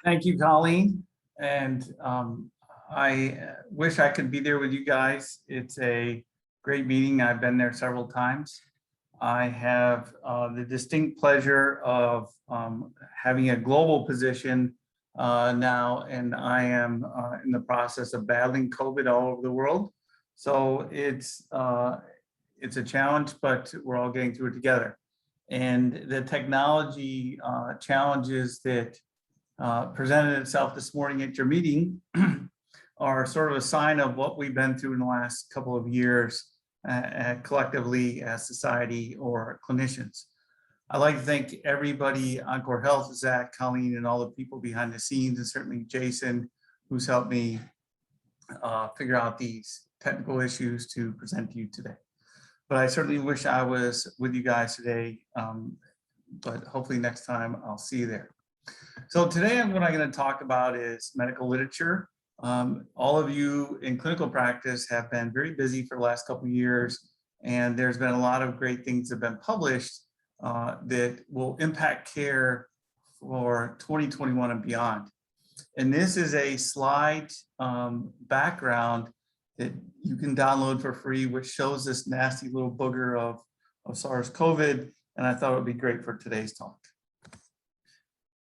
Thank you, Colleen. And I wish I could be there with you guys. It's a great meeting. I've been there several times. I have the distinct pleasure of having a global position now, and I am in the process of battling COVID all over the world. So it's a challenge, but we're all getting through it together. And the technology challenges that presented itself this morning at your meeting are sort of a sign of what we've been through in the last couple of years collectively as society or clinicians. I'd like to thank everybody, Encore Health, Zach, Colleen, and all the people behind the scenes, and certainly Jason, who's helped me figure out these technical issues to present to you today. But I certainly wish I was with you guys today, but hopefully next time I'll see you there. So today what I'm going to talk about is medical literature. All of you in clinical practice have been very busy for the last couple of years, and there's been a lot of great things that have been published that will impact care for 2021 and beyond. And this is a slide background that you can download for free, which shows this nasty little booger of SARS-CoV, and I thought it would be great for today's talk.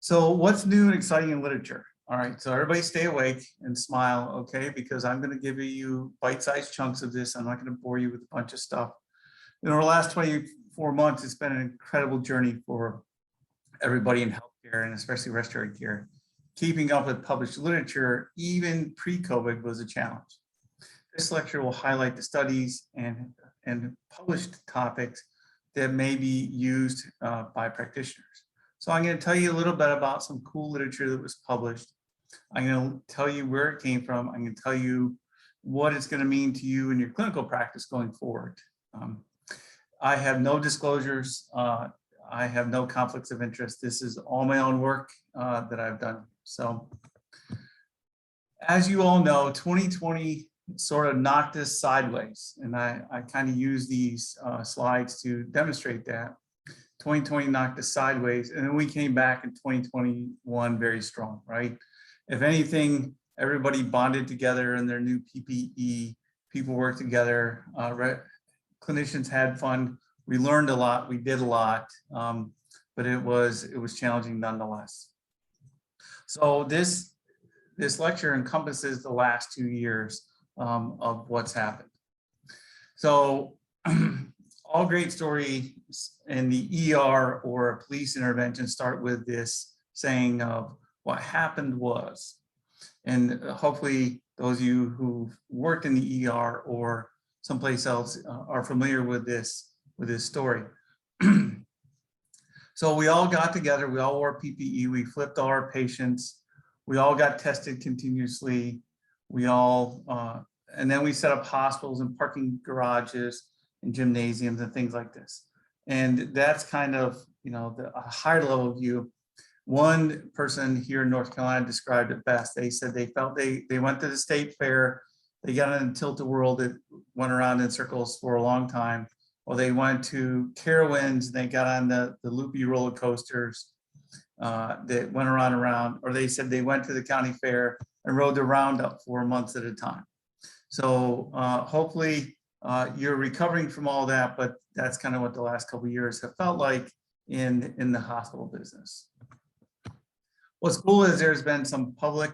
So what's new and exciting in literature? All right, so everybody stay awake and smile, okay? Because I'm gonna give you bite-sized chunks of this. I'm not gonna bore you with a bunch of stuff. In our last 24 months, it's been an incredible journey for everybody in healthcare and especially respiratory care. Keeping up with published literature, even pre-COVID, was a challenge. This lecture will highlight the studies and published topics that may be used by practitioners. So I'm going to tell you a little bit about some cool literature that was published. I'm going to tell you where it came from. I'm going to tell you what it's going to mean to you in your clinical practice going forward. I have no disclosures. I have no conflicts of interest. This is all my own work that I've done. So as you all know, 2020 sort of knocked us sideways. And I kind of use these slides to demonstrate that. 2020 knocked us sideways, and then we came back in 2021 very strong, right? If anything, everybody bonded together in their new PPE, people worked together, clinicians had fun, we learned a lot, we did a lot, but it was challenging nonetheless. So this lecture encompasses the last 2 years of what's happened. So all great stories in the ER or a police intervention start with this saying of what happened was. And hopefully those of you who've worked in the ER or someplace else are familiar with this story. So we all got together, we all wore PPE, we flipped all our patients, we all got tested continuously, we all, and then we set up hospitals and parking garages and gymnasiums and things like this. And that's kind of, a high level view. One person here in North Carolina described it best. They said they felt they went to the state fair, they got on a tilt-a-whirl that went around in circles for a long time, or they went to Carowinds and they got on the loopy roller coasters that went around, or they said they went to the county fair and rode the roundup for months at a time. So hopefully you're recovering from all that, but that's kind of what the last couple of years have felt like in the hospital business. What's cool is there's been some public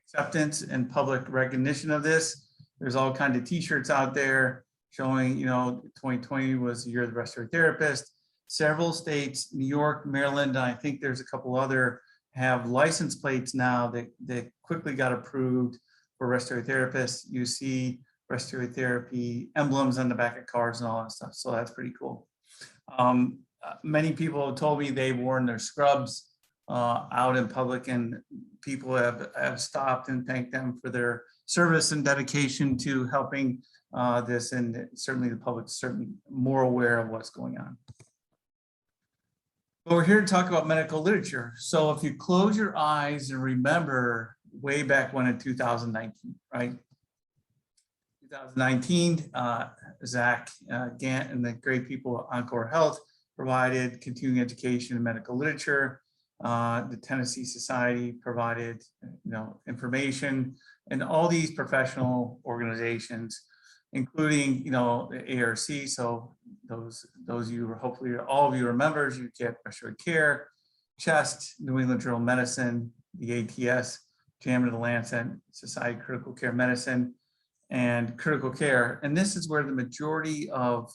acceptance and public recognition of this. There's all kinds of t-shirts out there showing, 2020 was the year of the respiratory therapist. Several states, New York, Maryland, and I think there's a couple other, have license plates now that quickly got approved for respiratory therapists. You see respiratory therapy emblems on the back of cars and all that stuff. So that's pretty cool. Many people have told me they've worn their scrubs out in public, and people have stopped and thanked them for their service and dedication to helping this, and certainly the public's certainly more aware of what's going on. But we're here to talk about medical literature. So if you close your eyes and remember way back when in 2019, right? 2019, Zach Gant and the great people at Encore Health provided continuing education in medical literature. The Tennessee Society provided, information, and all these professional organizations, including, the ARC. So those of you, hopefully all of you are members, you get Respiratory Care, CHEST, New England Journal of Medicine, the ATS, JAMA of the Lancet, Society of Critical Care Medicine, and Critical Care. And this is where the majority of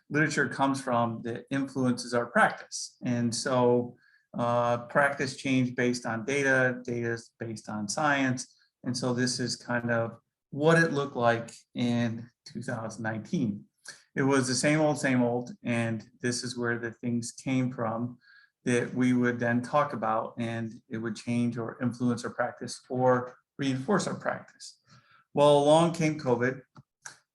literature comes from that influences our practice. And so practice change based on data is based on science. And so this is kind of what it looked like in 2019. It was the same old, and this is where the things came from that we would then talk about, and it would change or influence our practice or reinforce our practice. Well, along came COVID,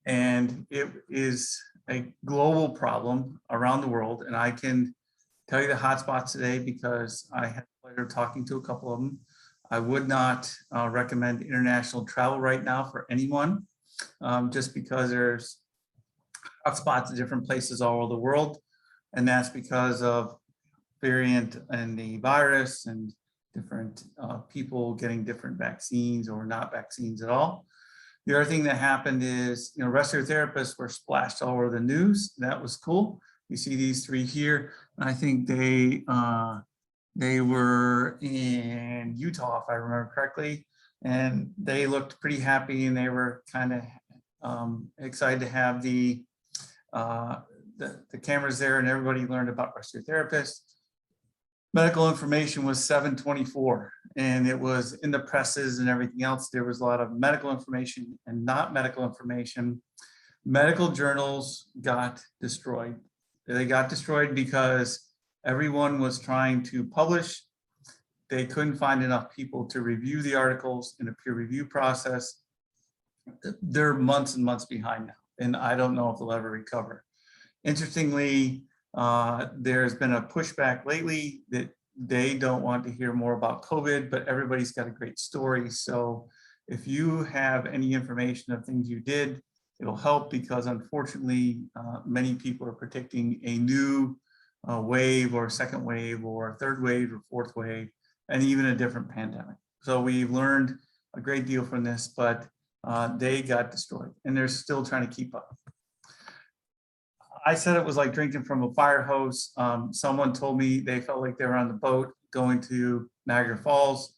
and it is a global problem around the world. And I can tell you the hotspots today because I had the pleasure of talking to a couple of them. I would not recommend international travel right now for anyone, just because there's hotspots in different places all over the world. And that's because of variant and the virus and different people getting different vaccines or not vaccines at all. The other thing that happened is, respiratory therapists were splashed all over the news. That was cool. You see these three here. And I think they were in Utah, if I remember correctly, and they looked pretty happy, and they were kind of excited to have the cameras there, and everybody learned about respiratory therapists. Medical information was 724, and it was in the presses and everything else. There was a lot of medical information and not medical information. Medical journals got destroyed. They got destroyed because everyone was trying to publish. They couldn't find enough people to review the articles in a peer review process. They're months and months behind now, and I don't know if they'll ever recover. Interestingly, there's been a pushback lately that they don't want to hear more about COVID, but everybody's got a great story. So if you have any information of things you did, it'll help, because unfortunately, many people are predicting a new wave or second wave or third wave or fourth wave, and even a different pandemic. So we've learned a great deal from this, but they got destroyed, and they're still trying to keep up. I said it was like drinking from a fire hose. Someone told me they felt like they were on the boat going to Niagara Falls.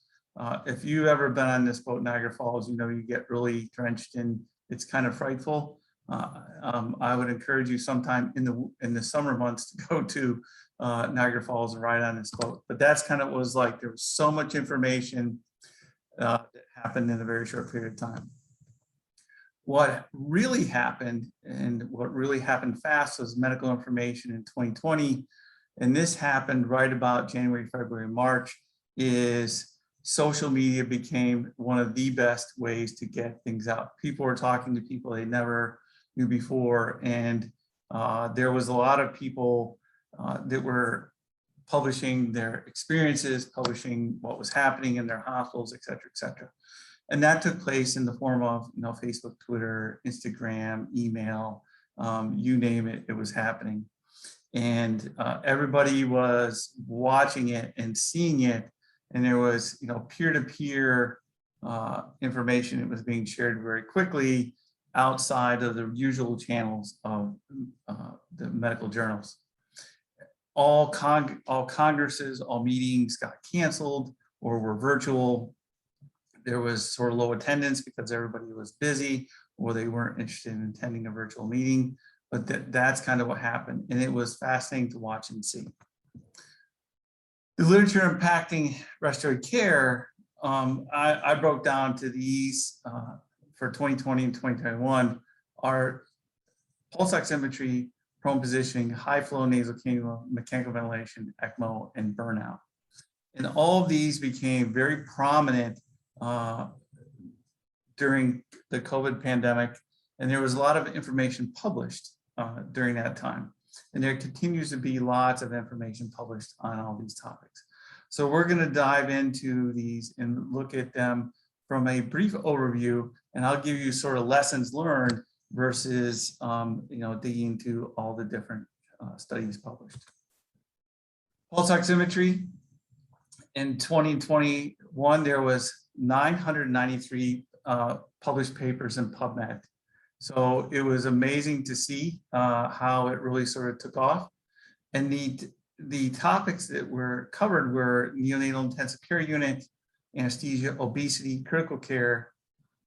If you've ever been on this boat, Niagara Falls, you get really drenched, and it's kind of frightful. I would encourage you sometime in the summer months to go to Niagara Falls and ride on this boat. But that's kind of what it was like. There was so much information that happened in a very short period of time. What really happened, and what really happened fast, was medical information in 2020. And this happened right about January, February, March, is social media became one of the best ways to get things out. People were talking to people they never knew before. And there was a lot of people that were publishing their experiences, publishing what was happening in their hospitals, et cetera, et cetera. And that took place in the form of, Facebook, Twitter, Instagram, email, you name it, it was happening. And everybody was watching it and seeing it. And there was, peer-to-peer information that was being shared very quickly outside of the usual channels of the medical journals. All congresses, all meetings got canceled or were virtual. There was sort of low attendance because everybody was busy, or they weren't interested in attending a virtual meeting. But that's kind of what happened. And it was fascinating to watch and see. The literature impacting respiratory care, I broke down to these for 2020 and 2021, are pulse oximetry, prone positioning, high flow nasal cannula, mechanical ventilation, ECMO, and burnout. And all of these became very prominent during the COVID pandemic, and there was a lot of information published during that time. And there continues to be lots of information published on all these topics. So we're going to dive into these and look at them from a brief overview, and I'll give you sort of lessons learned versus digging into all the different studies published. Pulse oximetry. In 2021, there was 993 published papers in PubMed. So it was amazing to see how it really sort of took off. And the topics that were covered were neonatal intensive care unit, anesthesia, obesity, critical care,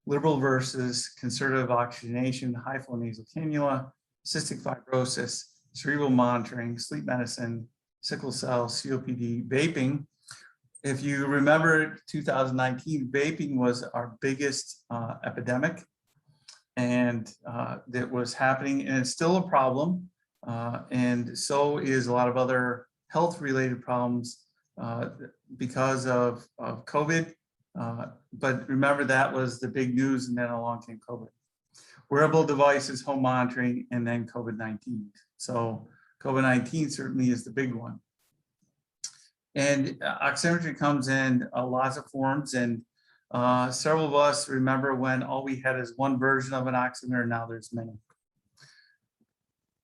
liberal versus conservative oxygenation, high flow nasal cannula, cystic fibrosis, cerebral monitoring, sleep medicine, sickle cell, COPD, vaping. If you remember 2019, vaping was our biggest epidemic, and that was happening, and it's still a problem. And so is a lot of other health related problems because of COVID. But remember, that was the big news, and then along came COVID. Wearable devices, home monitoring, and then COVID-19. So COVID-19 certainly is the big one. And oximetry comes in lots of forms, and several of us remember when all we had is one version of an oximeter. Now there's many.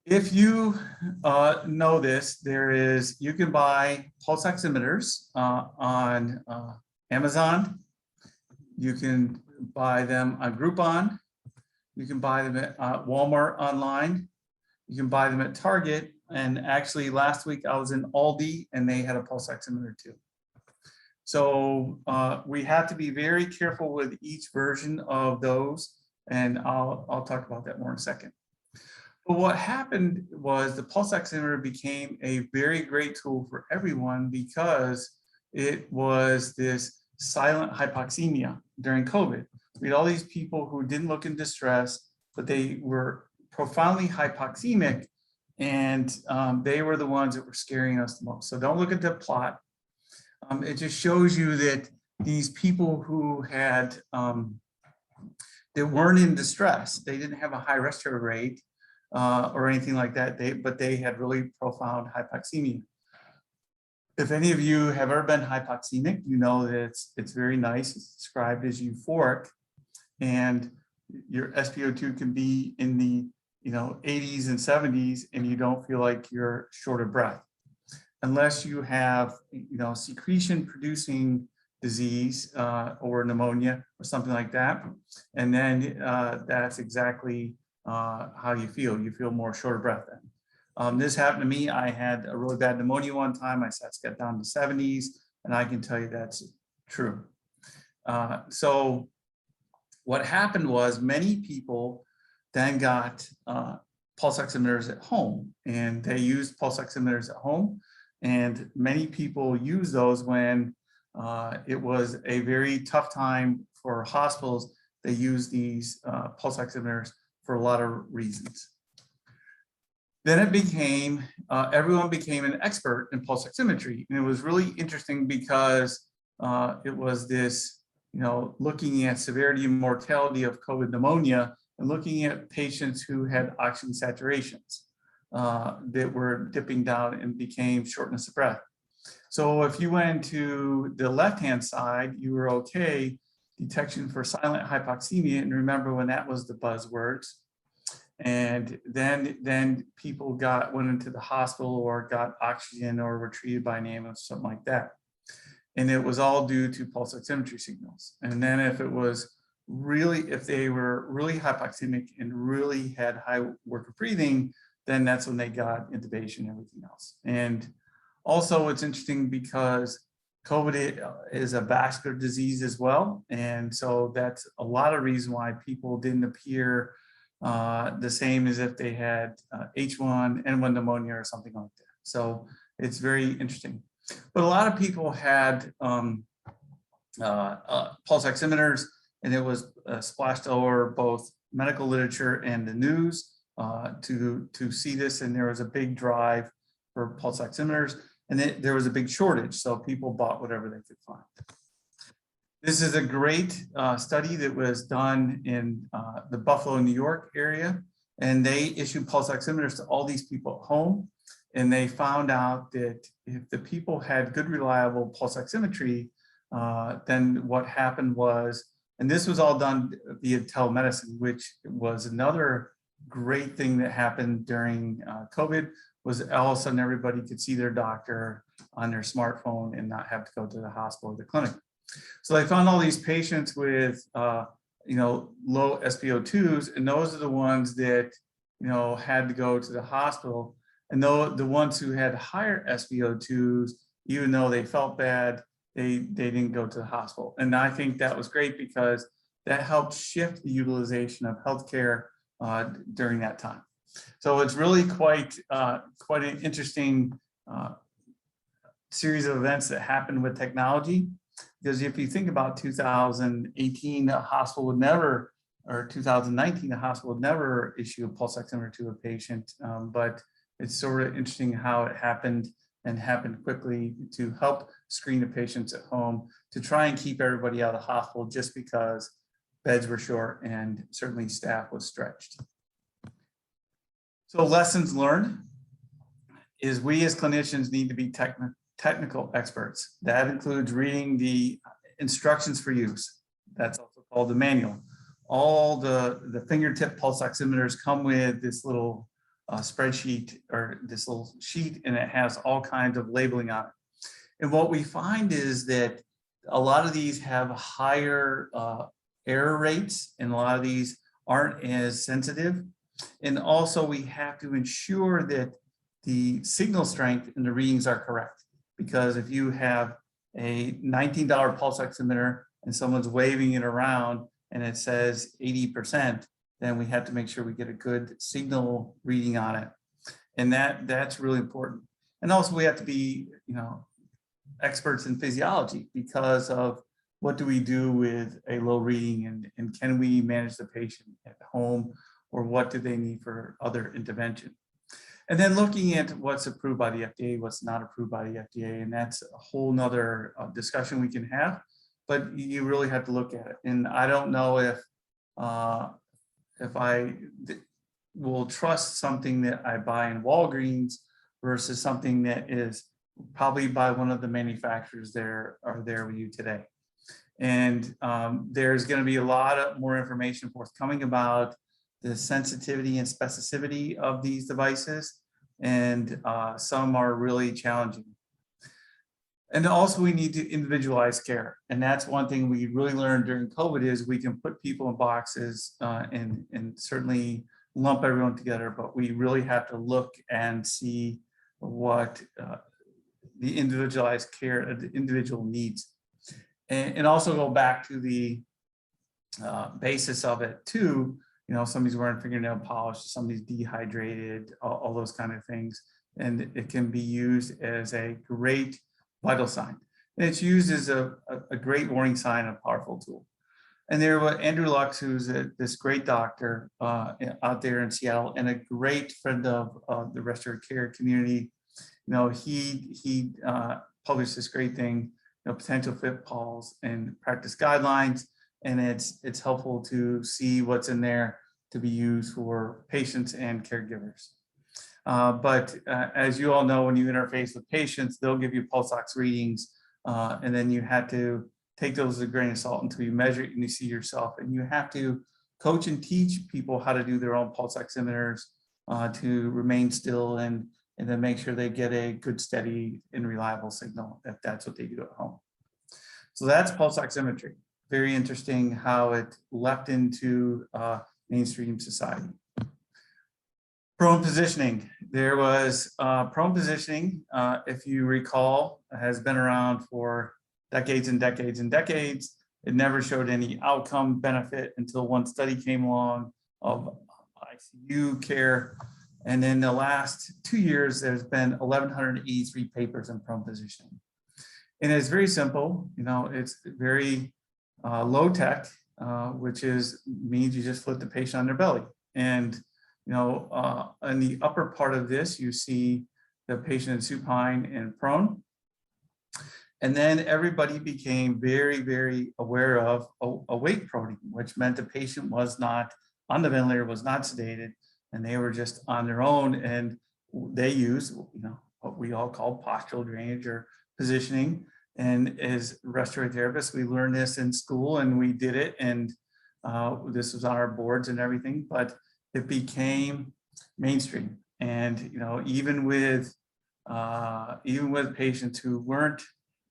If you know this, you can buy pulse oximeters on Amazon. You can buy them on Groupon. You can buy them at Walmart online. You can buy them at Target. And actually last week I was in Aldi and they had a pulse oximeter too. So we have to be very careful with each version of those. And I'll talk about that more in a second. But what happened was the pulse oximeter became a very great tool for everyone because it was this silent hypoxemia during COVID. We had all these people who didn't look in distress, but they were profoundly hypoxemic, and they were the ones that were scaring us the most. So don't look at the plot. It just shows you that these people who had, that weren't in distress, they didn't have a high respiratory rate or anything like that, but they had really profound hypoxemia. If any of you have ever been hypoxemic, you know that it's very nice. It's described as euphoric, and your SpO2 can be in the 80s and 70s, and you don't feel like you're short of breath, unless you have secretion producing disease or pneumonia or something like that, and then that's exactly how you feel. You feel more short of breath then. This happened to me. I had a really bad pneumonia one time. My sats got down to 70s, and I can tell you that's true. So what happened was many people then got pulse oximeters at home, and they used pulse oximeters at home. And many people use those when it was a very tough time for hospitals. They use these pulse oximeters for a lot of reasons. Then it became, everyone became an expert in pulse oximetry. And it was really interesting because it was this, looking at severity and mortality of COVID pneumonia and looking at patients who had oxygen saturations that were dipping down and became shortness of breath. So if you went to the left-hand side, you were okay, detection for silent hypoxemia. And remember when that was the buzzwords. And then people went into the hospital or got oxygen or were treated by an ambulance, something like that. And it was all due to pulse oximetry signals. And then if they were really hypoxemic and really had high work of breathing, then that's when they got intubation and everything else. And also it's interesting because COVID is a vascular disease as well. And so that's a lot of reason why people didn't appear the same as if they had H1N1 pneumonia or something like that. So it's very interesting. But a lot of people had pulse oximeters, and it was splashed over both medical literature and the news to see this. And there was a big drive for pulse oximeters, and there was a big shortage. So people bought whatever they could find. This is a great study that was done in the Buffalo, New York area, and they issued pulse oximeters to all these people at home. And they found out that if the people had good, reliable pulse oximetry, then what happened was, and this was all done via telemedicine, which was another great thing that happened during COVID, was all of a sudden everybody could see their doctor on their smartphone and not have to go to the hospital or the clinic. So they found all these patients with low SpO2s, and those are the ones that had to go to the hospital. And though the ones who had higher SpO2s, even though they felt bad, they didn't go to the hospital. And I think that was great because that helped shift the utilization of healthcare during that time. So it's really quite an interesting series of events that happened with technology. Because if you think about 2018, a hospital would never, or 2019, a hospital would never issue a pulse oximeter to a patient. But it's sort of interesting how it happened and happened quickly to help screen the patients at home to try and keep everybody out of the hospital just because beds were short and certainly staff was stretched. So lessons learned is we as clinicians need to be technical experts. That includes reading the instructions for use. That's also called the manual. All the fingertip pulse oximeters come with this little spreadsheet or this little sheet, and it has all kinds of labeling on it. And what we find is that a lot of these have higher error rates, and a lot of these aren't as sensitive. And also we have to ensure that the signal strength and the readings are correct. Because if you have a $19 pulse oximeter and someone's waving it around and it says 80%, then we have to make sure we get a good signal reading on it. And that's really important. And also we have to be, experts in physiology because of what do we do with a low reading, and can we manage the patient at home, or what do they need for other intervention? And then looking at what's approved by the FDA, what's not approved by the FDA, and that's a whole nother discussion we can have, but you really have to look at it. And I don't know if I will trust something that I buy in Walgreens versus something that is probably by one of the manufacturers that are there with you today. And there's going to be a lot of more information forthcoming about the sensitivity and specificity of these devices, and some are really challenging. And also we need to individualize care. And that's one thing we really learned during COVID is we can put people in boxes and certainly lump everyone together, but we really have to look and see what the individualized care, the individual needs. And also go back to the basis of it too. Somebody's wearing fingernail polish, somebody's dehydrated, all those kind of things. And it can be used as a great vital sign. And it's used as a great warning sign, a powerful tool. And there was Andrew Lux, who's this great doctor out there in Seattle and a great friend of the respiratory care community. He published this great thing, potential pitfalls and practice guidelines. And it's helpful to see what's in there to be used for patients and caregivers. But as you all know, when you interface with patients, they'll give you pulse ox readings, and then you have to take those with a grain of salt until you measure it and you see yourself. And you have to coach and teach people how to do their own pulse oximeters to remain still and then make sure they get a good, steady, and reliable signal if that's what they do at home. So that's pulse oximetry. Very interesting how it leapt into mainstream society. Prone positioning. There was prone positioning, if you recall, has been around for decades and decades and decades. It never showed any outcome benefit until one study came along of ICU care. And in the last 2 years, there's been 1,183 papers on prone positioning. And it's very simple. It's very low tech, which means you just flip the patient on their belly. And in the upper part of this, you see the patient in supine and prone. And then everybody became very, very aware of awake proning, which meant the patient was not on the ventilator, was not sedated, and they were just on their own. And they use, what we all call postural drainage or positioning. And as respiratory therapists, we learned this in school and we did it. And this was on our boards and everything, but it became mainstream. And, even with even with patients who weren't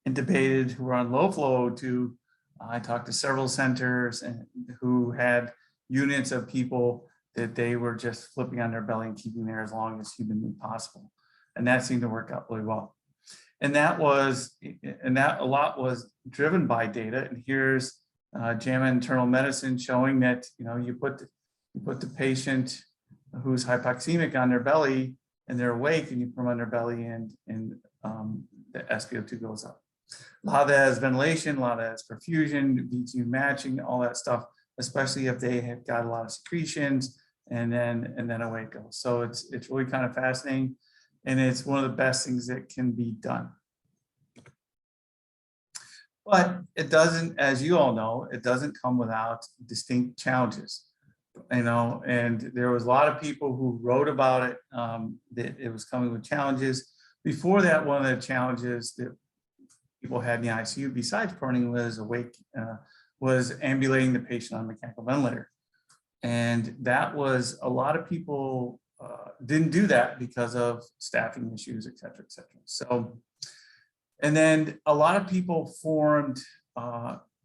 intubated, who were on low flow, to I talked to several centers and who had units of people that they were just flipping on their belly and keeping there as long as humanly possible. And that seemed to work out really well. And that a lot was driven by data. And here's JAMA Internal Medicine showing that, you put the patient who's hypoxemic on their belly and they're awake, and you put them on their belly, and the SpO2 goes up. A lot of that is ventilation, a lot of that is perfusion, VTU matching, all that stuff, especially if they have got a lot of secretions, and then away it goes. So it's really kind of fascinating, and it's one of the best things that can be done. But it doesn't, as you all know, it doesn't come without distinct challenges. And there was a lot of people who wrote about it, that it was coming with challenges. Before that, one of the challenges that people had in the ICU, besides proning, was ambulating the patient on a mechanical ventilator. And that was, a lot of people didn't do that because of staffing issues, et cetera, et cetera. So, and then a lot of people formed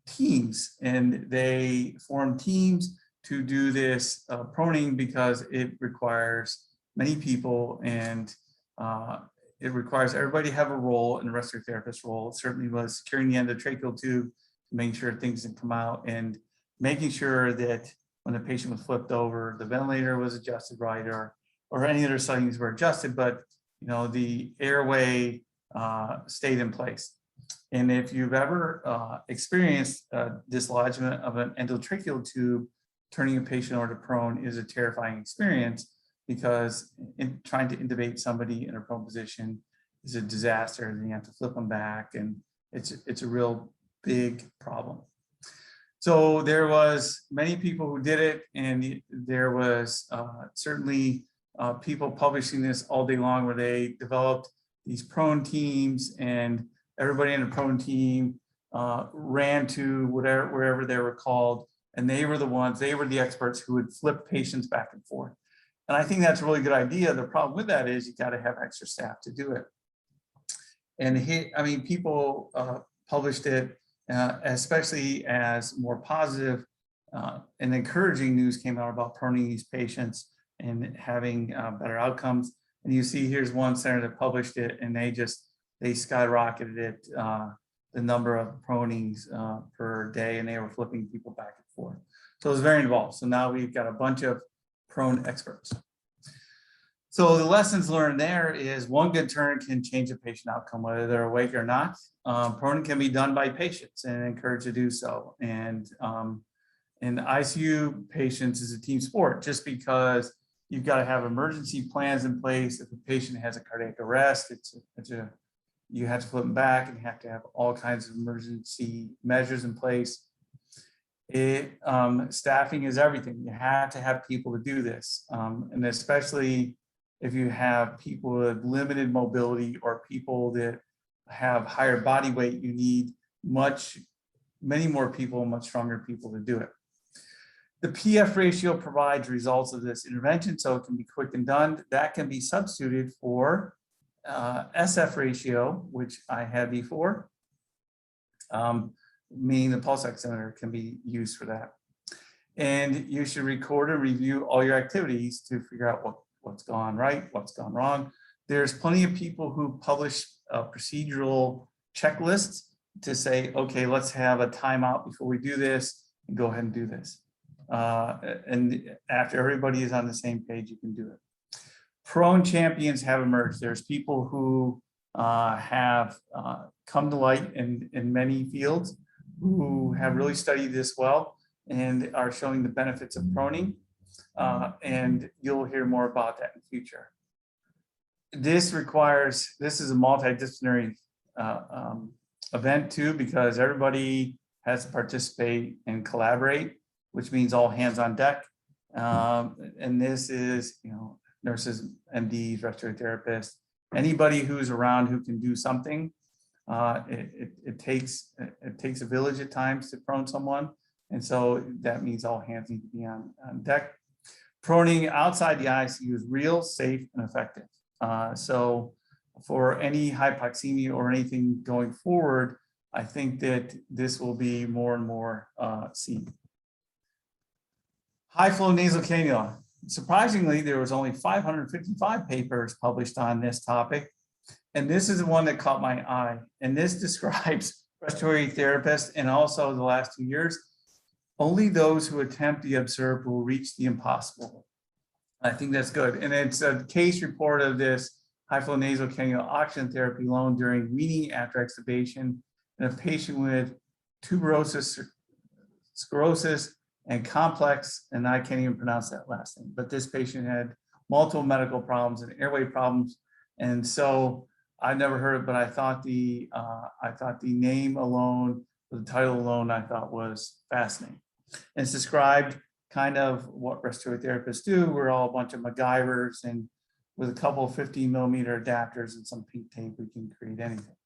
teams, and they formed teams to do this proning because it requires many people, and it requires everybody to have a role in the respiratory therapist role. It certainly was securing the endotracheal tube, making sure things didn't come out, and making sure that when the patient was flipped over, the ventilator was adjusted right, or any other settings were adjusted, but the airway stayed in place. And if you've ever experienced dislodgement of an endotracheal tube, turning a patient over to prone is a terrifying experience, because trying to intubate somebody in a prone position is a disaster, and you have to flip them back, and it's a real big problem. So there was many people who did it, and there was certainly people publishing this all day long, where they developed these prone teams, and everybody in the prone team ran to wherever they were called, and they were the experts who would flip patients back and forth. And I think that's a really good idea. The problem with that is you got to have extra staff to do it. And people published it, especially as more positive and encouraging news came out about proning these patients and having better outcomes. And you see, here's one center that published it, and they skyrocketed it, the number of pronings per day, and they were flipping people back and forth. So it was very involved. So now we've got a bunch of prone experts. So the lessons learned there is, one good turn can change a patient outcome, whether they're awake or not. Proning can be done by patients and encouraged to do so. And in ICU patients is a team sport, just because you've got to have emergency plans in place. If a patient has a cardiac arrest, you have to flip them back, and you have to have all kinds of emergency measures in place. Staffing is everything. You have to have people to do this, and especially if you have people with limited mobility or people that have higher body weight, you need many more people, much stronger people to do it. The PF ratio provides results of this intervention, so it can be quick and done. That can be substituted for SF ratio, which I had before, meaning the pulse oximeter can be used for that. And you should record and review all your activities to figure out what's gone right, what's gone wrong. There's plenty of people who publish procedural checklists to say, okay, let's have a timeout before we do this, and go ahead and do this. And after everybody is on the same page, you can do it. Prone champions have emerged. There's people who have come to light in many fields, who have really studied this well and are showing the benefits of proning. And you'll hear more about that in the future. This is a multidisciplinary event too, because everybody has to participate and collaborate, which means all hands on deck. And this is, nurses, MDs, respiratory therapists, anybody who's around who can do something. It takes a village at times to prone someone. And so that means all hands need to be on deck. Proning outside the ICU is real, safe, and effective. So for any hypoxemia or anything going forward, I think that this will be more and more seen. High flow nasal cannula. Surprisingly, there was only 555 papers published on this topic. And this is the one that caught my eye. And this describes respiratory therapists, and also the last 2 years, only those who attempt the absurd will reach the impossible. I think that's good. And it's a case report of this high flow nasal cannula oxygen therapy alone during weaning after extubation in a patient with tuberosis, sclerosis, and complex, and I can't even pronounce that last name, but this patient had multiple medical problems and airway problems. And so I never heard it, but I thought the name alone, the title alone, I thought was fascinating. And it's described kind of what respiratory therapists do. We're all a bunch of MacGyvers, and with a couple of 15mm adapters and some pink tape, we can create anything.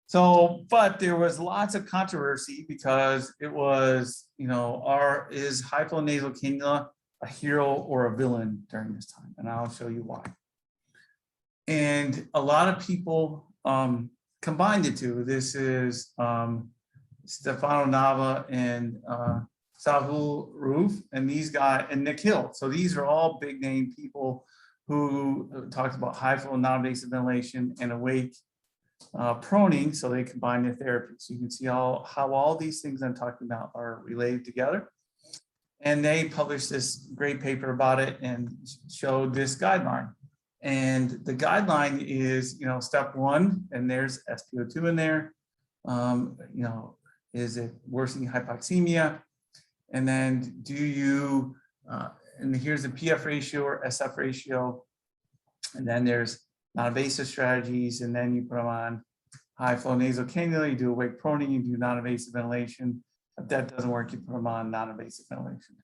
So, but there was lots of controversy because it was, is high flow nasal cannula a hero or a villain during this time? And I'll show you why. And a lot of people combined the two. This is Stefano Nava and Sahul Roof, and these guys, and Nick Hill. So these are all big name people who talked about high flow non-invasive ventilation and awake proning, so they combine their therapies. So you can see how all these things I'm talking about are related together. And they published this great paper about it and showed this guideline. And the guideline is, step one, and there's SpO2 in there. Is it worsening hypoxemia? And then do you, and here's the PF ratio or SF ratio. And then there's non-invasive strategies, and then you put them on high flow nasal cannula, you do awake proning, you do non-invasive ventilation. If that doesn't work, you put them on non-invasive ventilation.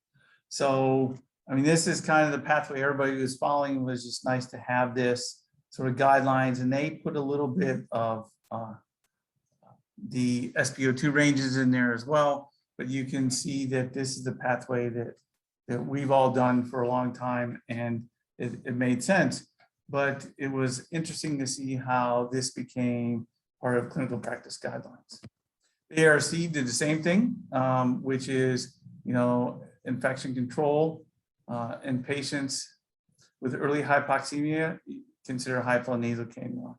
So, this is kind of the pathway everybody was following. It was just nice to have this sort of guidelines, and they put a little bit of the SpO2 ranges in there as well. But you can see that this is the pathway that we've all done for a long time, and it made sense. But it was interesting to see how this became part of clinical practice guidelines. The ARC did the same thing, which is, infection control in patients with early hypoxemia, consider high flow nasal cannula.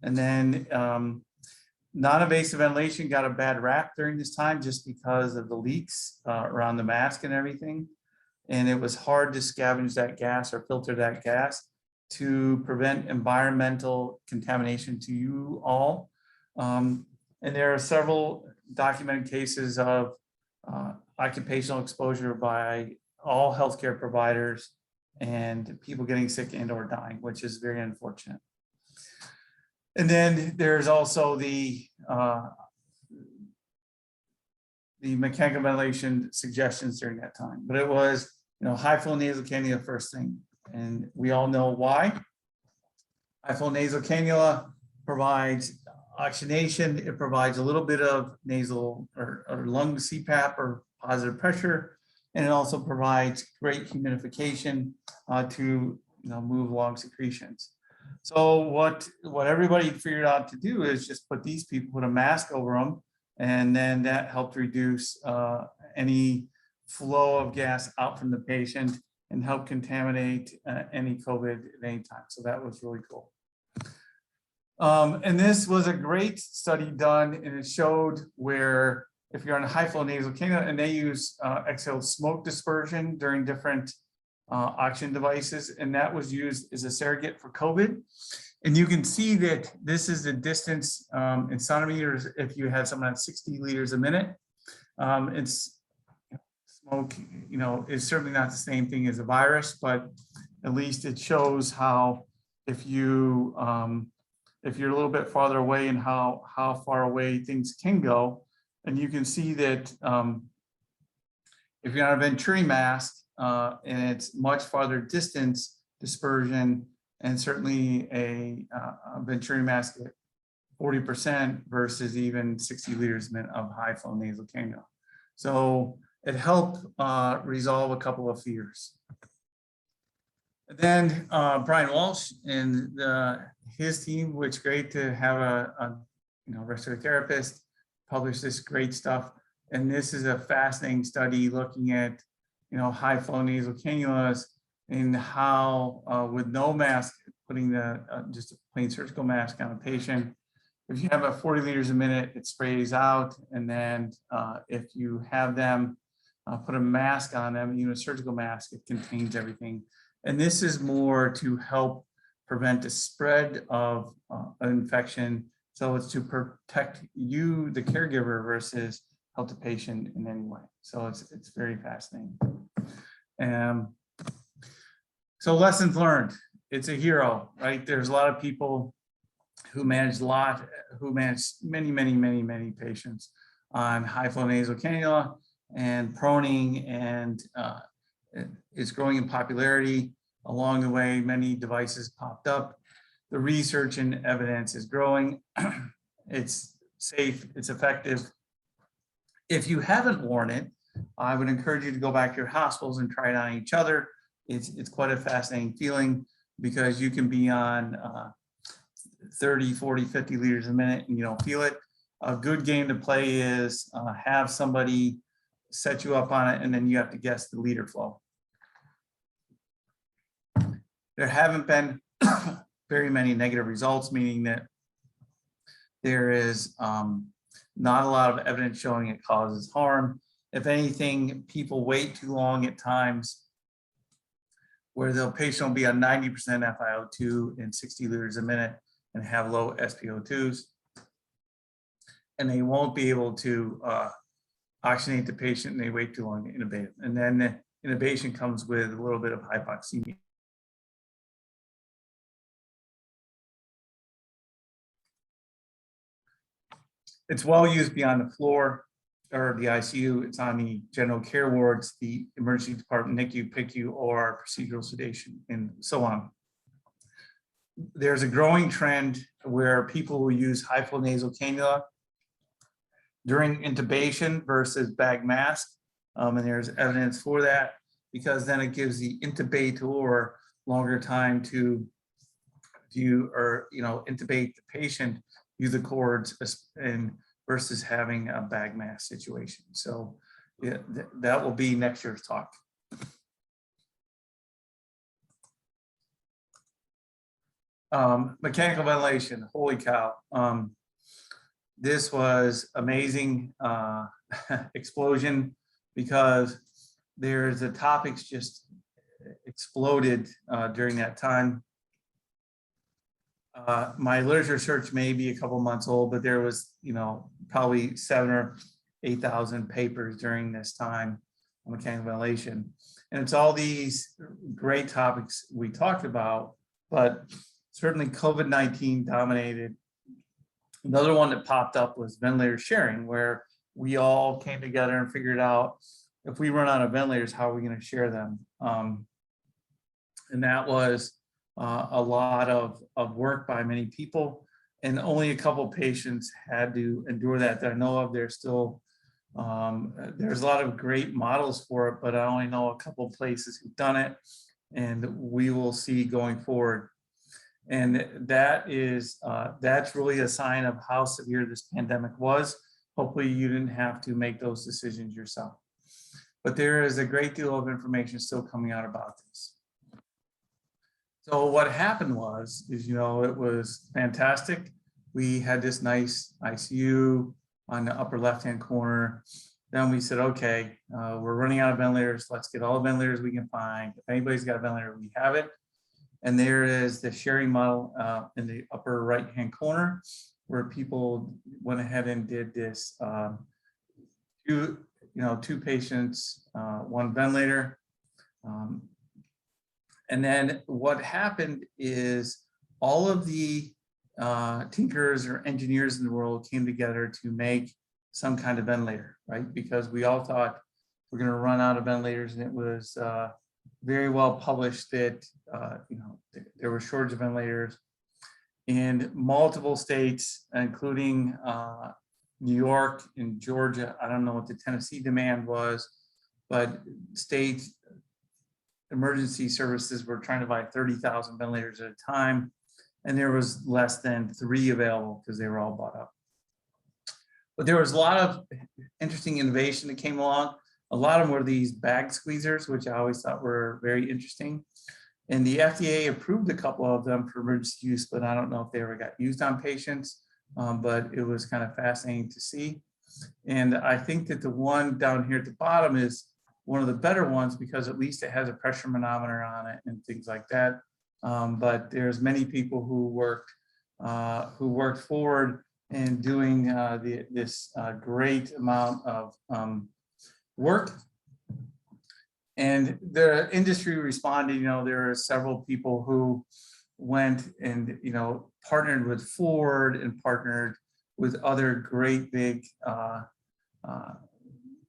And then non-invasive ventilation got a bad rap during this time just because of the leaks around the mask and everything. And it was hard to scavenge that gas or filter that gas to prevent environmental contamination to you all. And there are several documented cases of occupational exposure by all healthcare providers and people getting sick and or dying, which is very unfortunate. And then there's also the mechanical ventilation suggestions during that time. But it was, high flow nasal cannula first thing. And we all know why. High flow nasal cannula provides oxygenation. It provides a little bit of nasal or lung CPAP or positive pressure. And it also provides great humidification to move lung secretions. So what everybody figured out to do is just put these people, put a mask over them, and then that helped reduce any flow of gas out from the patient and help contaminate any COVID at any time. So that was really cool. And this was a great study done, and it showed where if you're on a high flow nasal cannula, and they use exhaled smoke dispersion during different oxygen devices, and that was used as a surrogate for COVID. And you can see that this is the distance in centimeters if you had someone at 60 liters a minute. It's smoke, is certainly not the same thing as a virus, but at least it shows how if you're a little bit farther away and how far away things can go. And you can see that if you're on a Venturi mask and it's much farther distance dispersion, and certainly a Venturi mask at 40% versus even 60 liters a minute of high flow nasal cannula. So it helped resolve a couple of fears. Then Brian Walsh and his team, which great to have a respiratory therapist publish this great stuff. And this is a fascinating study looking at high flow nasal cannulas and how with no mask, putting just a plain surgical mask on a patient. If you have a 40 liters a minute, it sprays out. And then if you have them put a mask on them, a surgical mask, it contains everything. And this is more to help prevent the spread of an infection. So it's to protect you, the caregiver, versus help the patient in any way. So it's very fascinating. So lessons learned. It's a hero, right? There's a lot of people who manage many patients on high flow nasal cannula and proning, and it's growing in popularity. Along the way, many devices popped up. The research and evidence is growing. It's safe, it's effective. If you haven't worn it, I would encourage you to go back to your hospitals and try it on each other. It's quite a fascinating feeling because you can be on 30, 40, 50 liters a minute and you don't feel it. A good game to play is have somebody set you up on it, and then you have to guess the liter flow. There haven't been very many negative results, meaning that there is not a lot of evidence showing it causes harm. If anything, people wait too long at times where the patient will be on 90% FiO2 and 60 liters a minute and have low SpO2s, and they won't be able to oxygenate the patient, and they wait too long to intubate. And then the intubation comes with a little bit of hypoxemia. It's well used beyond the floor or the ICU. It's on the general care wards, the emergency department, NICU, PICU, or procedural sedation, and so on. There's a growing trend where people will use high flow nasal cannula during intubation versus bag mask. And there's evidence for that because then it gives the intubator longer time to view or intubate the patient, use the cords, and versus having a bag mask situation. So yeah, that will be next year's talk. Mechanical ventilation, holy cow. This was amazing explosion because there's the topics just exploded during that time. My literature search may be a couple months old, but there was, probably 7,000 or 8,000 papers during this time on mechanical ventilation. And it's all these great topics we talked about, but certainly COVID-19 dominated. Another one that popped up was ventilator sharing, where we all came together and figured out if we run out of ventilators, how are we going to share them? And that was a lot of work by many people, and only a couple of patients had to endure that I know of. There's still, there's a lot of great models for it, but I only know a couple of places who've done it, and we will see going forward. And that is, that's really a sign of how severe this pandemic was. Hopefully you didn't have to make those decisions yourself. But there is a great deal of information still coming out about this. So what happened was, it was fantastic. We had this nice ICU on the upper left-hand corner. Then we said, okay, we're running out of ventilators. Let's get all the ventilators we can find. If anybody's got a ventilator, we have it. And there is the sharing model in the upper right-hand corner, where people went ahead and did this two patients, one ventilator. And then what happened is all of the tinkerers or engineers in the world came together to make some kind of ventilator, right? Because we all thought we're going to run out of ventilators, and it was very well published that there were shortage of ventilators in multiple states, including New York and Georgia. I don't know what the Tennessee demand was, but states emergency services were trying to buy 30,000 ventilators at a time, and there was less than 3 available because they were all bought up. But there was a lot of interesting innovation that came along. A lot of them were these bag squeezers, which I always thought were very interesting. And the FDA approved a couple of them for emergency use, but I don't know if they ever got used on patients, but it was kind of fascinating to see. And I think that the one down here at the bottom is one of the better ones because at least it has a pressure manometer on it and things like that. But there's many people who worked forward in doing this great amount of work. And the industry responded. You know, there are several people who went and, you know, partnered with Ford and partnered with other great big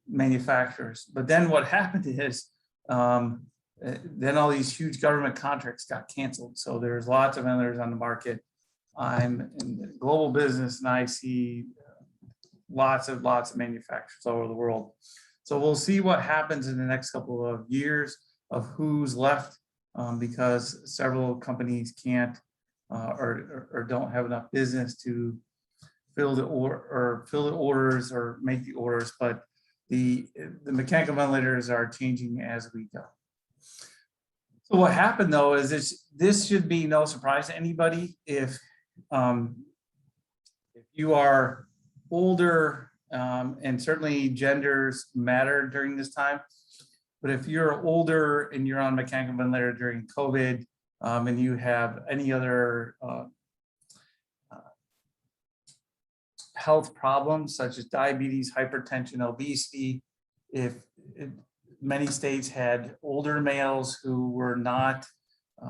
manufacturers. But then what happened is, then all these huge government contracts got canceled. So there's lots of ventilators on the market. I'm in the global business and I see lots of manufacturers all over the world. So we'll see what happens in the next couple of years of who's left, because several companies can't or don't have enough business to fill the orders or make the orders. But the mechanical ventilators are changing as we go. So what happened though is this should be no surprise to anybody if you are older. And certainly genders matter during this time. But if you're older and you're on mechanical ventilator during COVID, and you have any other health problems such as diabetes, hypertension, obesity, many states had older males who were not,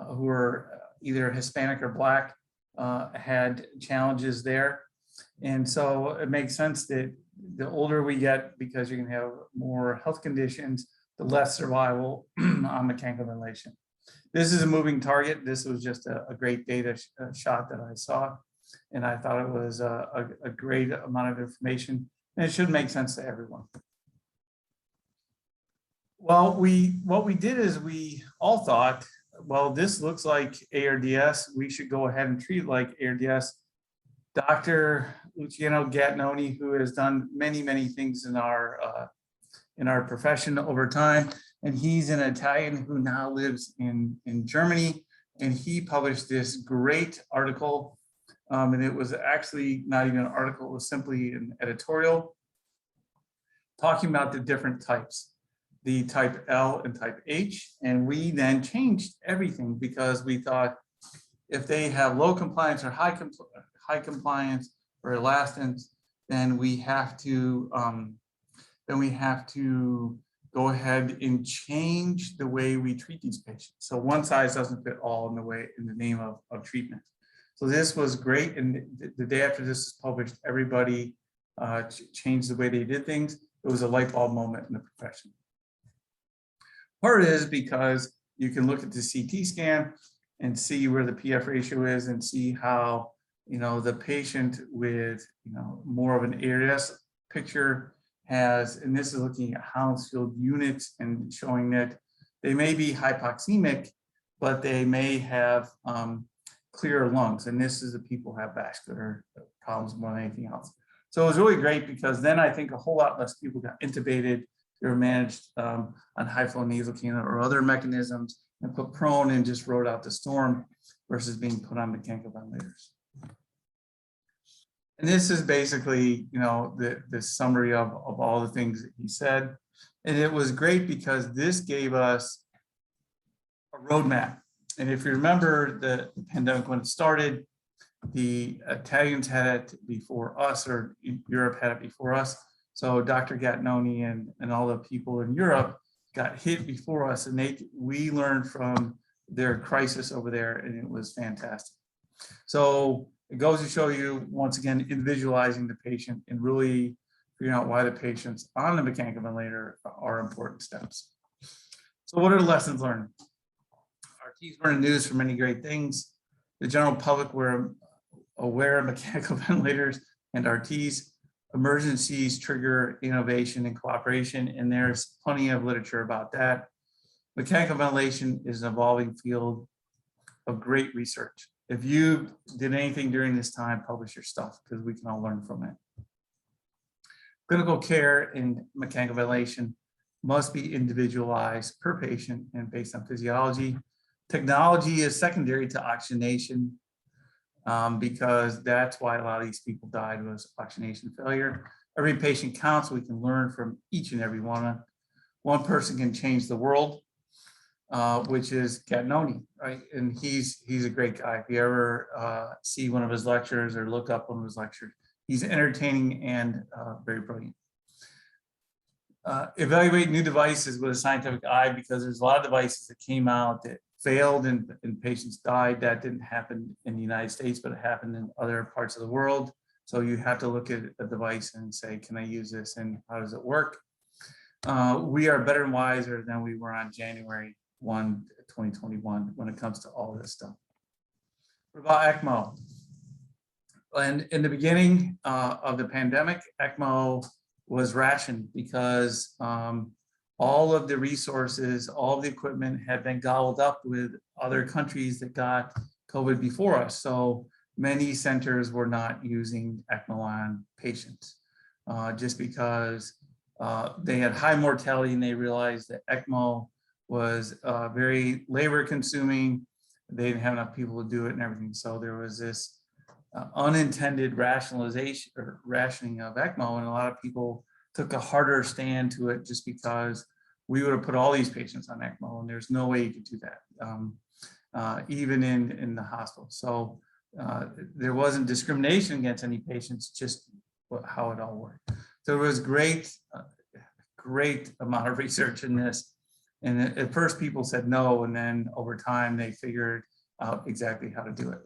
who were either Hispanic or Black, had challenges there. And so it makes sense that the older we get, because you're going to have more health conditions, the less survival on mechanical ventilation. This is a moving target. This was just a great data shot that I saw, and I thought it was a great amount of information, and it should make sense to everyone. Well, what we did is we all thought, well, this looks like ARDS. We should go ahead and treat it like ARDS. Dr. Luciano Gattinoni, who has done many things in our profession over time, and he's an Italian who now lives in Germany, and he published this great article, and it was actually not even an article, it was simply an editorial talking about the different types, the type L and type H, and we then changed everything because we thought if they have low compliance or high compliance or elastance, then we have to go ahead and change the way we treat these patients. So one size doesn't fit all in the name of treatment. So this was great, and the day after this was published, everybody changed the way they did things. It was a light bulb moment in the profession. Part is because you can look at the CT scan and see where the PF ratio is and see how, you know, the patient with, you know, more of an ARDS picture has, and this is looking at Hounsfield units and showing that they may be hypoxemic, but they may have clear lungs. And this is the people who have vascular problems more than anything else. So it was really great because then I think a whole lot less people got intubated. They were managed on high flow nasal cannula or other mechanisms and put prone and just rode out the storm versus being put on mechanical ventilators. And this is basically, you know, the summary of all the things that he said. And it was great because this gave us a roadmap. And if you remember the pandemic when it started, the Italians had it before us, or Europe had it before us. So Dr. Gattinoni and all the people in Europe got hit before us, and we learned from their crisis over there, and it was fantastic. So it goes to show you, once again, individualizing the patient and really figuring out why the patients on the mechanical ventilator are important steps. So what are the lessons learned? RTs were in the news for many great things. The general public were aware of mechanical ventilators and RTs. Emergencies trigger innovation and cooperation, and there's plenty of literature about that. Mechanical ventilation is an evolving field of great research. If you did anything during this time, publish your stuff because we can all learn from it. Clinical care in mechanical ventilation must be individualized per patient and based on physiology. Technology is secondary to oxygenation because that's why a lot of these people died, was oxygenation failure. Every patient counts. We can learn from each and every one. One person can change the world, which is Cannula, right? And he's a great guy. If you ever see one of his lectures or look up one of his lectures, he's entertaining and very brilliant. Evaluate new devices with a scientific eye, because there's a lot of devices that came out that failed and patients died. That didn't happen in the United States, but it happened in other parts of the world. So you have to look at a device and say, can I use this and how does it work? We are better and wiser than we were on January 1, 2021 when it comes to all this stuff. What about ECMO? And in the beginning of the pandemic, ECMO was rationed because all of the resources, all of the equipment had been gobbled up with other countries that got COVID before us. So many centers were not using ECMO on patients just because they had high mortality, and they realized that ECMO was very labor consuming. They didn't have enough people to do it and everything. So there was this unintended rationalization or rationing of ECMO, and a lot of people took a harder stand to it just because we would have put all these patients on ECMO, and there's no way you could do that, even in the hospital. So there wasn't discrimination against any patients, just how it all worked. So it was great amount of research in this. And at first people said no, and then over time they figured out exactly how to do it.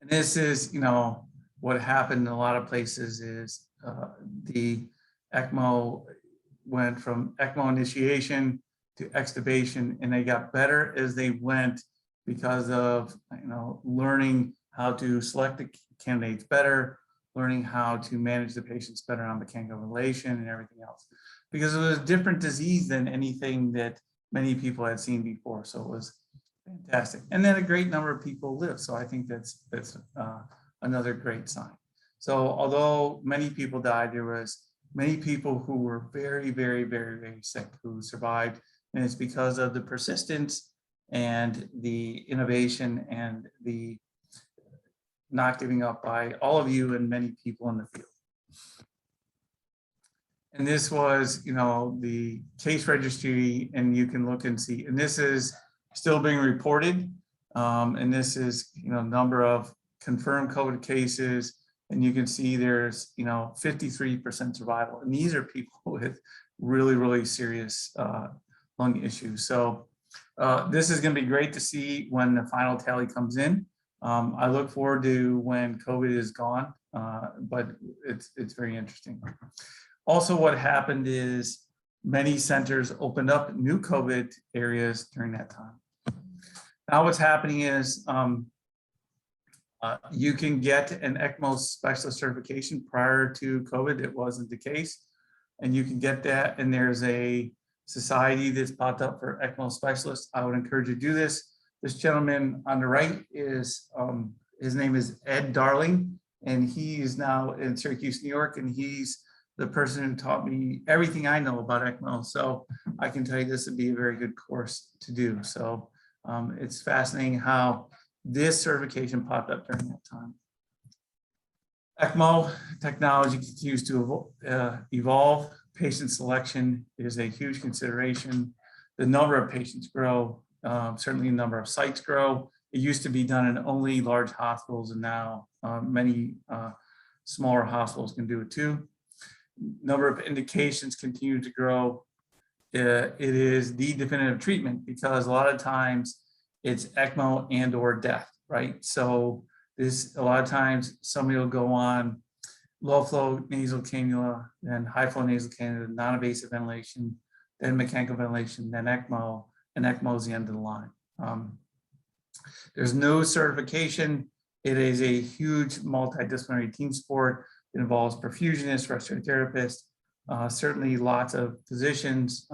And this is, what happened in a lot of places is the ECMO went from ECMO initiation to extubation, and they got better as they went because of, learning how to select the candidates better, learning how to manage the patients better on mechanical ventilation and everything else, because it was a different disease than anything that many people had seen before. So it was fantastic. And then a great number of people lived. So I think that's another great sign. So although many people died, there was many people who were very, very, very, very sick who survived. And it's because of the persistence and the innovation and the not giving up by all of you and many people in the field. And this was, the case registry, and you can look and see, and this is still being reported. And this is, number of confirmed COVID cases, and you can see there's, 53% survival. And these are people with really, really serious lung issues. So this is going to be great to see when the final tally comes in. I look forward to when COVID is gone, but it's very interesting. Also, what happened is many centers opened up new COVID areas during that time. Now what's happening is you can get an ECMO specialist certification. Prior to COVID, it wasn't the case. And you can get that, and there's a society that's popped up for ECMO specialists. I would encourage you to do this. This gentleman on the right is, his name is Ed Darling, and he is now in Syracuse, New York, and he's the person who taught me everything I know about ECMO. So I can tell you this would be a very good course to do. So it's fascinating how this certification popped up during that time. ECMO technology continues to evolve. Patient selection is a huge consideration. The number of patients grow. Certainly the number of sites grow. It used to be done in only large hospitals, and now many smaller hospitals can do it too. Number of indications continue to grow. It is the definitive treatment because a lot of times it's ECMO and or death, right? So a lot of times somebody will go on low flow nasal cannula, then high flow nasal cannula, non-invasive ventilation, then mechanical ventilation, then ECMO, and ECMO is the end of the line. There's no certification. It is a huge multidisciplinary team sport. It involves perfusionists, respiratory therapists, certainly lots of physicians,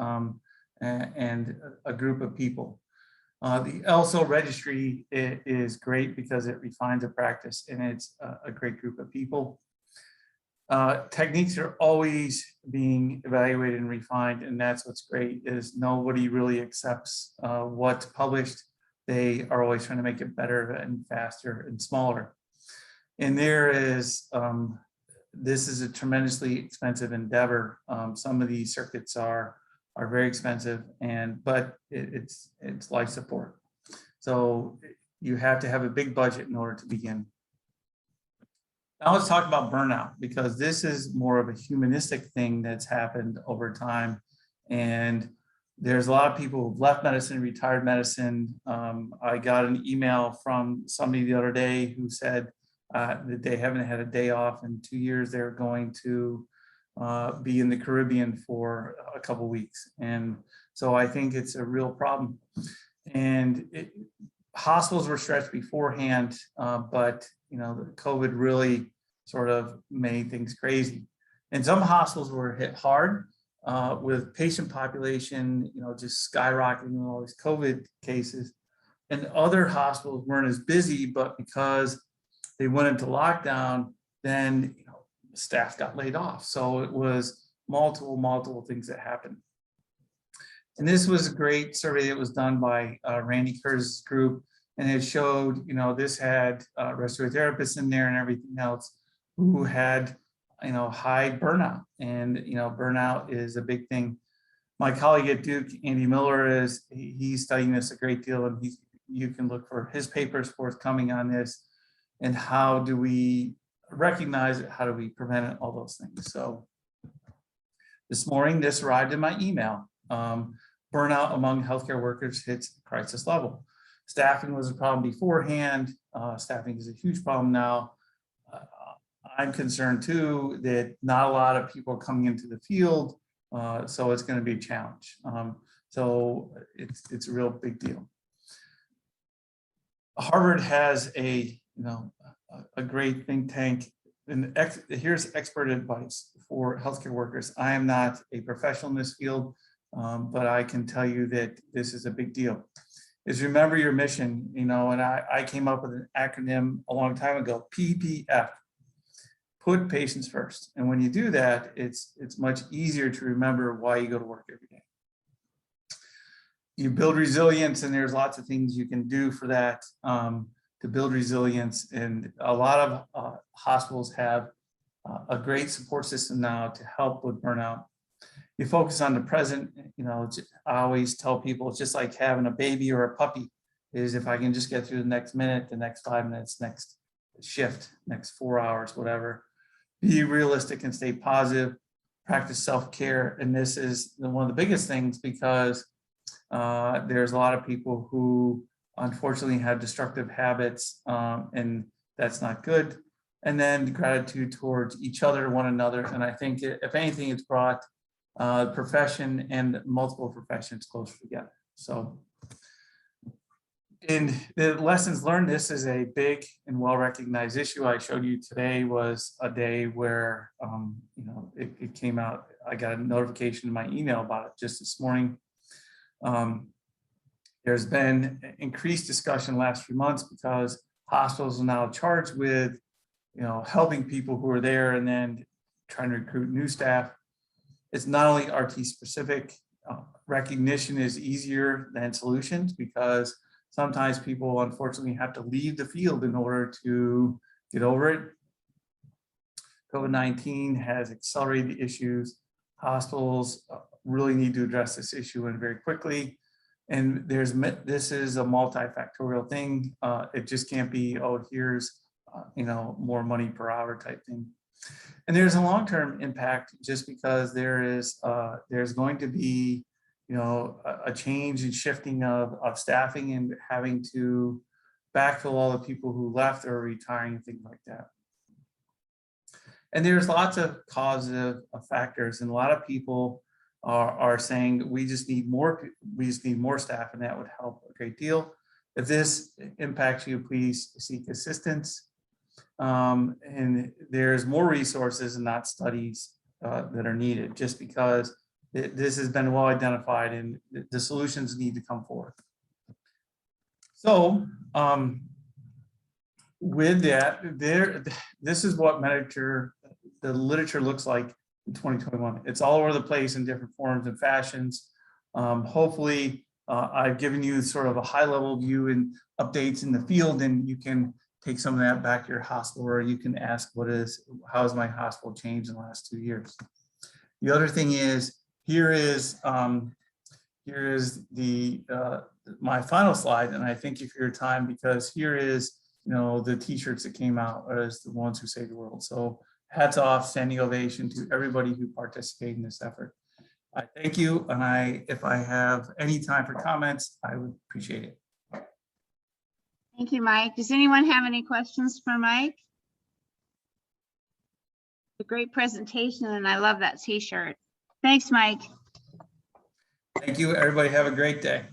and a group of people. The LSO registry is great because it refines a practice, and it's a great group of people. Techniques are always being evaluated and refined, and that's what's great, is nobody really accepts what's published. They are always trying to make it better and faster and smaller. And there is, this is a tremendously expensive endeavor. Some of these circuits are very expensive, but it's life support. So you have to have a big budget in order to begin. Now let's talk about burnout, because this is more of a humanistic thing that's happened over time. And there's a lot of people who've left medicine, retired medicine. I got an email from somebody the other day who said that they haven't had a day off in 2 years. They're going to be in the Caribbean for a couple weeks. And so I think it's a real problem. And hospitals were stretched beforehand, but the COVID really sort of made things crazy. And some hospitals were hit hard with patient population, just skyrocketing with all these COVID cases. And other hospitals weren't as busy, but because they went into lockdown, then staff got laid off. So it was multiple things that happened. And this was a great survey that was done by Randy Curtis' group. And it showed, this had respiratory therapists in there and everything else who had, high burnout. And, burnout is a big thing. My colleague at Duke, Andy Miller, he's studying this a great deal, and you can look for his papers forthcoming on this. And how do we recognize it? How do we prevent it? All those things. So this morning, this arrived in my email. Burnout among healthcare workers hits crisis level. Staffing was a problem beforehand. Staffing is a huge problem now. I'm concerned too that not a lot of people are coming into the field, so it's going to be a challenge. So it's a real big deal. Harvard has a great think tank, and here's expert advice for healthcare workers. I am not a professional in this field, but I can tell you that this is a big deal. Is remember your mission, and I came up with an acronym a long time ago, PPF, put patients first. And when you do that, it's much easier to remember why you go to work every day. You build resilience, and there's lots of things you can do for that to build resilience. And a lot of hospitals have a great support system now to help with burnout. You focus on the present. I always tell people it's just like having a baby or a puppy. Is if I can just get through the next minute, the next 5 minutes, next shift, next 4 hours, whatever. Be realistic and stay positive. Practice self-care, and this is one of the biggest things, because there's a lot of people who unfortunately have destructive habits, and that's not good. And then gratitude towards each other, one another. And I think if anything, it's brought profession and multiple professions closer together. So in the lessons learned, this is a big and well-recognized issue. I showed you today was a day where it came out. I got a notification in my email about it just this morning. There's been increased discussion the last few months because hospitals are now charged with helping people who are there and then trying to recruit new staff. It's not only RT specific. Recognition is easier than solutions, because sometimes people unfortunately have to leave the field in order to get over it. COVID-19 has accelerated the issues. Hospitals really need to address this issue, and very quickly. And this is a multifactorial thing. It just can't be, oh, here's more money per hour type thing. And there's a long-term impact, just because there's going to be a change and shifting of staffing and having to backfill all the people who left or retiring and things like that. And there's lots of causative factors, and a lot of people are saying we just need more staff, and that would help a great deal. If this impacts you, please seek assistance. And there's more resources and not studies that are needed, just because this has been well identified and the solutions need to come forth. So with that, this is what the literature looks like in 2021. It's all over the place in different forms and fashions. Hopefully, I've given you sort of a high-level view and updates in the field, and you can take some of that back to your hospital, or you can ask, how has my hospital changed in the last 2 years? The other thing is, here is my final slide, and I thank you for your time, because here is, the t-shirts that came out as the ones who saved the world. So hats off, standing ovation to everybody who participated in this effort. I thank you, and if I have any time for comments, I would appreciate it. Thank you, Mike. Does anyone have any questions for Mike? A great presentation, and I love that t-shirt. Thanks, Mike. Thank you, everybody. Have a great day.